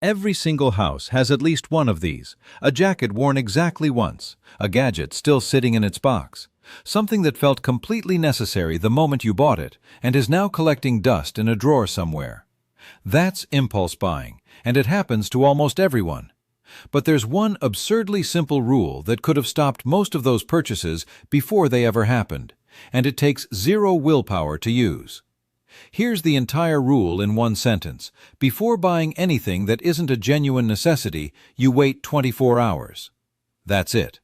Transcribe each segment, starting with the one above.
Every single house has at least one of these, a jacket worn exactly once, a gadget still sitting in its box, something that felt completely necessary the moment you bought it and is now collecting dust in a drawer somewhere. That's impulse buying, and it happens to almost everyone. But there's one absurdly simple rule that could have stopped most of those purchases before they ever happened, and it takes zero willpower to use. Here's the entire rule in one sentence. Before buying anything that isn't a genuine necessity, you wait 24 hours. That's it.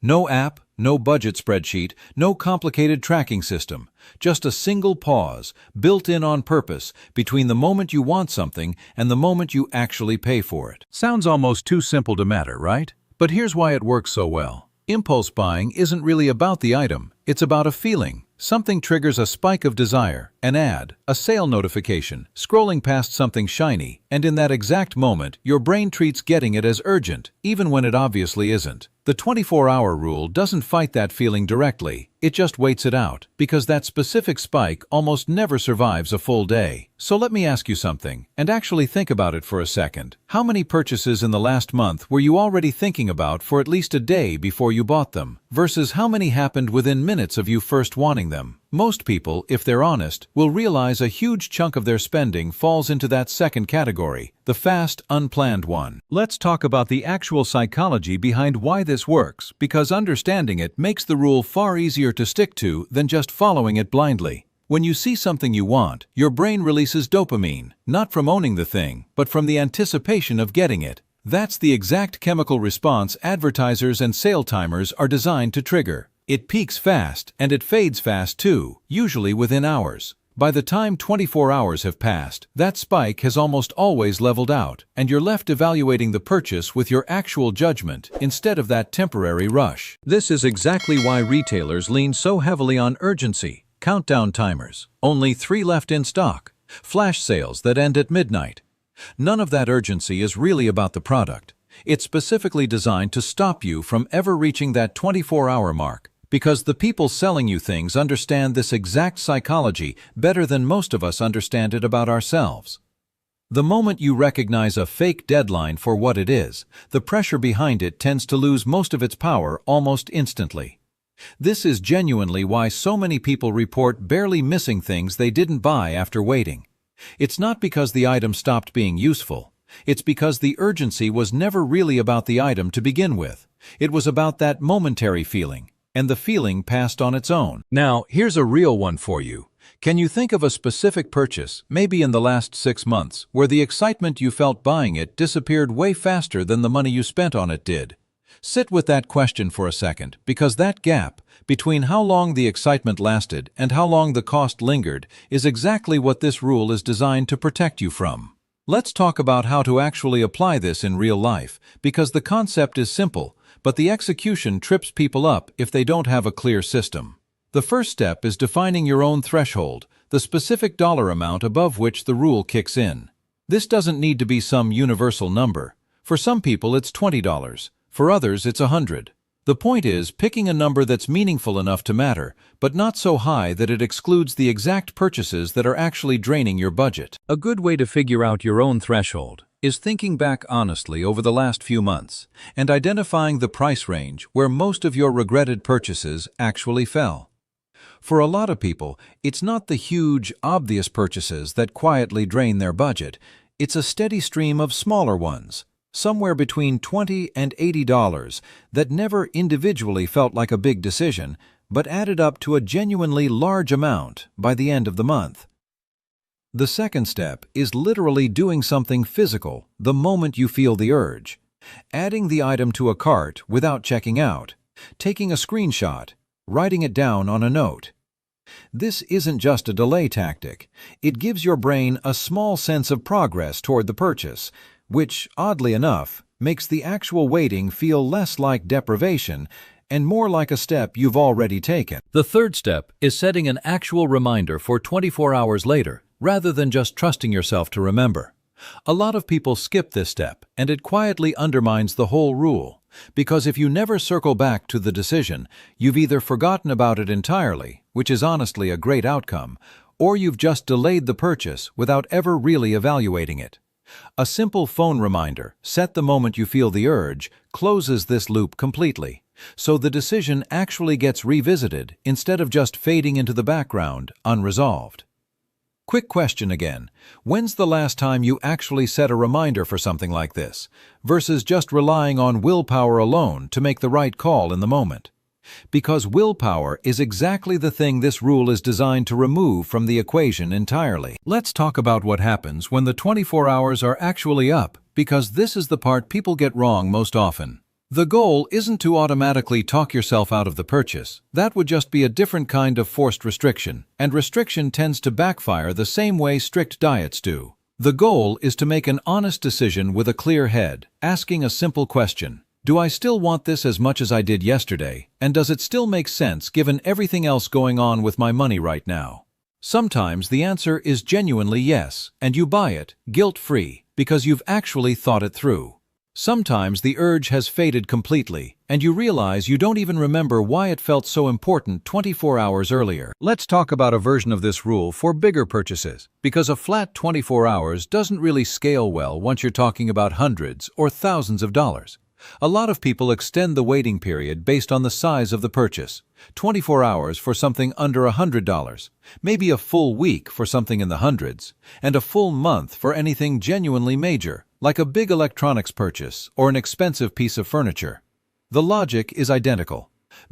No app, no budget spreadsheet, no complicated tracking system. Just a single pause, built in on purpose, between the moment you want something and the moment you actually pay for it. Sounds almost too simple to matter, right? But here's why it works so well. Impulse buying isn't really about the item, it's about a feeling. Something triggers a spike of desire, an ad, a sale notification, scrolling past something shiny, and in that exact moment, your brain treats getting it as urgent, even when it obviously isn't. The 24-hour rule doesn't fight that feeling directly, it just waits it out, because that specific spike almost never survives a full day. So let me ask you something, and actually think about it for a second. How many purchases in the last month were you already thinking about for at least a day before you bought them, versus how many happened within minutes of you first wanting them? Most people, if they're honest, will realize a huge chunk of their spending falls into that second category, the fast, unplanned one. Let's talk about the actual psychology behind why this works, because understanding it makes the rule far easier to stick to than just following it blindly. When you see something you want, your brain releases dopamine, not from owning the thing, but from the anticipation of getting it. That's the exact chemical response advertisers and sale timers are designed to trigger. It peaks fast, and it fades fast too, usually within hours. By the time 24 hours have passed, that spike has almost always leveled out, and you're left evaluating the purchase with your actual judgment instead of that temporary rush. This is exactly why retailers lean so heavily on urgency, countdown timers, only 3 left in stock, flash sales that end at midnight. None of that urgency is really about the product. It's specifically designed to stop you from ever reaching that 24-hour mark, because the people selling you things understand this exact psychology better than most of us understand it about ourselves. The moment you recognize a fake deadline for what it is, the pressure behind it tends to lose most of its power almost instantly. This is genuinely why so many people report barely missing things they didn't buy after waiting. It's not because the item stopped being useful. It's because the urgency was never really about the item to begin with. It was about that momentary feeling, and the feeling passed on its own. Now, here's a real one for you. Can you think of a specific purchase, maybe in the last 6 months, where the excitement you felt buying it disappeared way faster than the money you spent on it did? Sit with that question for a second, because that gap between how long the excitement lasted and how long the cost lingered is exactly what this rule is designed to protect you from. Let's talk about how to actually apply this in real life, because the concept is simple, but the execution trips people up if they don't have a clear system. The first step is defining your own threshold, the specific dollar amount above which the rule kicks in. This doesn't need to be some universal number. For some people it's $20, for others it's $100. The point is picking a number that's meaningful enough to matter, but not so high that it excludes the exact purchases that are actually draining your budget. A good way to figure out your own threshold is thinking back honestly over the last few months and identifying the price range where most of your regretted purchases actually fell. For a lot of people, it's not the huge, obvious purchases that quietly drain their budget. It's a steady stream of smaller ones, somewhere between $20 and $80, that never individually felt like a big decision, but added up to a genuinely large amount by the end of the month. The second step is literally doing something physical the moment you feel the urge. Adding the item to a cart without checking out, taking a screenshot, writing it down on a note. This isn't just a delay tactic. It gives your brain a small sense of progress toward the purchase, which, oddly enough, makes the actual waiting feel less like deprivation and more like a step you've already taken. The third step is setting an actual reminder for 24 hours later, rather than just trusting yourself to remember. A lot of people skip this step, and it quietly undermines the whole rule, because if you never circle back to the decision, you've either forgotten about it entirely, which is honestly a great outcome, or you've just delayed the purchase without ever really evaluating it. A simple phone reminder, set the moment you feel the urge, closes this loop completely, so the decision actually gets revisited instead of just fading into the background, unresolved. Quick question again. When's the last time you actually set a reminder for something like this, versus just relying on willpower alone to make the right call in the moment? Because willpower is exactly the thing this rule is designed to remove from the equation entirely. Let's talk about what happens when the 24 hours are actually up, because this is the part people get wrong most often. The goal isn't to automatically talk yourself out of the purchase. That would just be a different kind of forced restriction, and restriction tends to backfire the same way strict diets do. The goal is to make an honest decision with a clear head, asking a simple question. Do I still want this as much as I did yesterday, and does it still make sense given everything else going on with my money right now? Sometimes the answer is genuinely yes, and you buy it, guilt-free, because you've actually thought it through. Sometimes the urge has faded completely, and you realize you don't even remember why it felt so important 24 hours earlier. Let's talk about a version of this rule for bigger purchases, because a flat 24 hours doesn't really scale well once you're talking about hundreds or thousands of dollars. A lot of people extend the waiting period based on the size of the purchase. 24 hours for something under $100, maybe a full week for something in the hundreds, and a full month for anything genuinely major, like a big electronics purchase or an expensive piece of furniture. The logic is identical.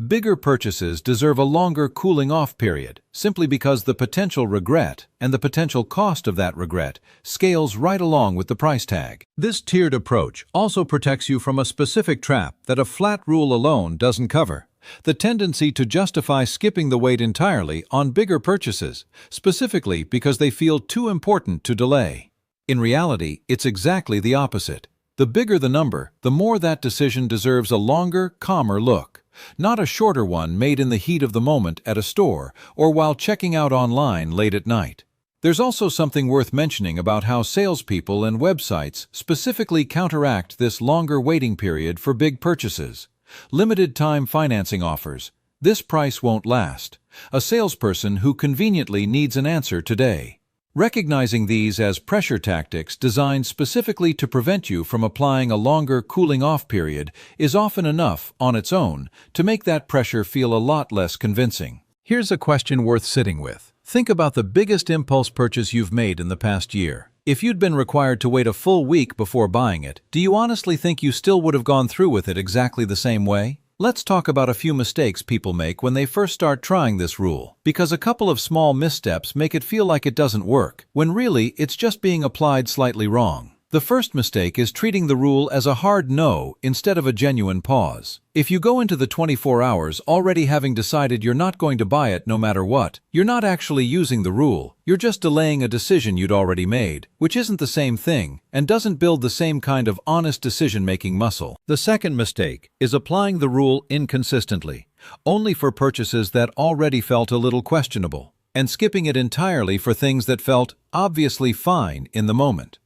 Bigger purchases deserve a longer cooling-off period, simply because the potential regret and the potential cost of that regret scales right along with the price tag. This tiered approach also protects you from a specific trap that a flat rule alone doesn't cover: the tendency to justify skipping the wait entirely on bigger purchases, specifically because they feel too important to delay. In reality, it's exactly the opposite. The bigger the number, the more that decision deserves a longer, calmer look, not a shorter one made in the heat of the moment at a store or while checking out online late at night. There's also something worth mentioning about how salespeople and websites specifically counteract this longer waiting period for big purchases. Limited-time financing offers. This price won't last. A salesperson who conveniently needs an answer today. Recognizing these as pressure tactics designed specifically to prevent you from applying a longer cooling-off period is often enough, on its own, to make that pressure feel a lot less convincing. Here's a question worth sitting with. Think about the biggest impulse purchase you've made in the past year. If you'd been required to wait a full week before buying it, do you honestly think you still would have gone through with it exactly the same way? Let's talk about a few mistakes people make when they first start trying this rule, because a couple of small missteps make it feel like it doesn't work, when really it's just being applied slightly wrong. The first mistake is treating the rule as a hard no instead of a genuine pause. If you go into the 24 hours already having decided you're not going to buy it no matter what, you're not actually using the rule, you're just delaying a decision you'd already made, which isn't the same thing and doesn't build the same kind of honest decision-making muscle. The second mistake is applying the rule inconsistently, only for purchases that already felt a little questionable, and skipping it entirely for things that felt obviously fine in the moment.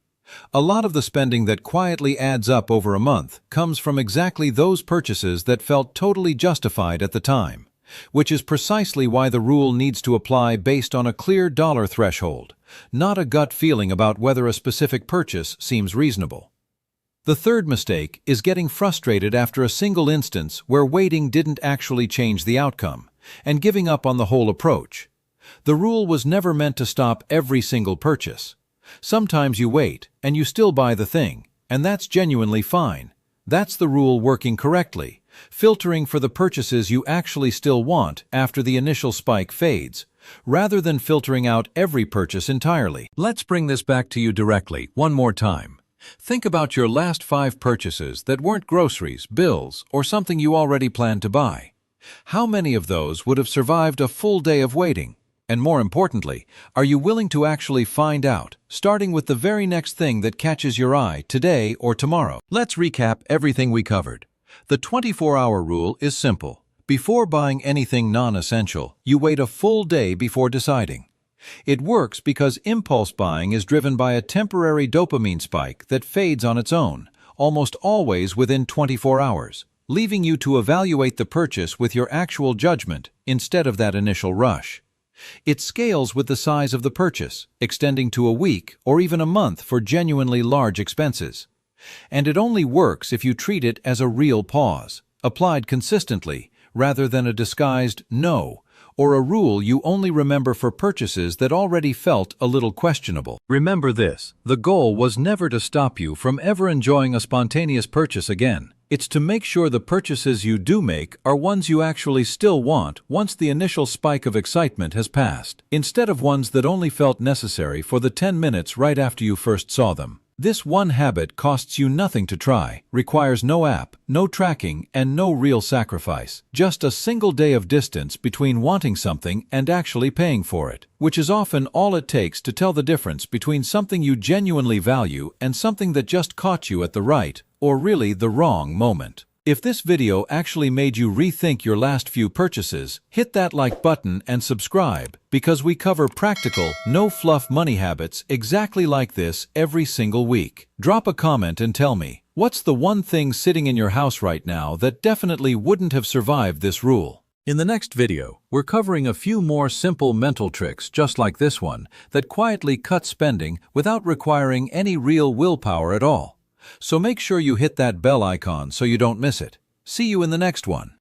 A lot of the spending that quietly adds up over a month comes from exactly those purchases that felt totally justified at the time, which is precisely why the rule needs to apply based on a clear dollar threshold, not a gut feeling about whether a specific purchase seems reasonable. The third mistake is getting frustrated after a single instance where waiting didn't actually change the outcome, and giving up on the whole approach. The rule was never meant to stop every single purchase. Sometimes you wait, and you still buy the thing, and that's genuinely fine. That's the rule working correctly, filtering for the purchases you actually still want after the initial spike fades, rather than filtering out every purchase entirely. Let's bring this back to you directly one more time. Think about your last 5 purchases that weren't groceries, bills, or something you already planned to buy. How many of those would have survived a full day of waiting? And more importantly, are you willing to actually find out, starting with the very next thing that catches your eye today or tomorrow? Let's recap everything we covered. The 24-hour rule is simple. Before buying anything non-essential, you wait a full day before deciding. It works because impulse buying is driven by a temporary dopamine spike that fades on its own, almost always within 24 hours, leaving you to evaluate the purchase with your actual judgment instead of that initial rush. It scales with the size of the purchase, extending to a week or even a month for genuinely large expenses. And it only works if you treat it as a real pause, applied consistently, rather than a disguised no, or a rule you only remember for purchases that already felt a little questionable. Remember this: the goal was never to stop you from ever enjoying a spontaneous purchase again. It's to make sure the purchases you do make are ones you actually still want once the initial spike of excitement has passed, instead of ones that only felt necessary for the 10 minutes right after you first saw them. This one habit costs you nothing to try, requires no app, no tracking, and no real sacrifice. Just a single day of distance between wanting something and actually paying for it, which is often all it takes to tell the difference between something you genuinely value and something that just caught you at the right, or really the wrong moment. If this video actually made you rethink your last few purchases, hit that like button and subscribe, because we cover practical, no-fluff money habits exactly like this every single week. Drop a comment and tell me, what's the one thing sitting in your house right now that definitely wouldn't have survived this rule? In the next video, we're covering a few more simple mental tricks just like this one that quietly cut spending without requiring any real willpower at all. So make sure you hit that bell icon so you don't miss it. See you in the next one.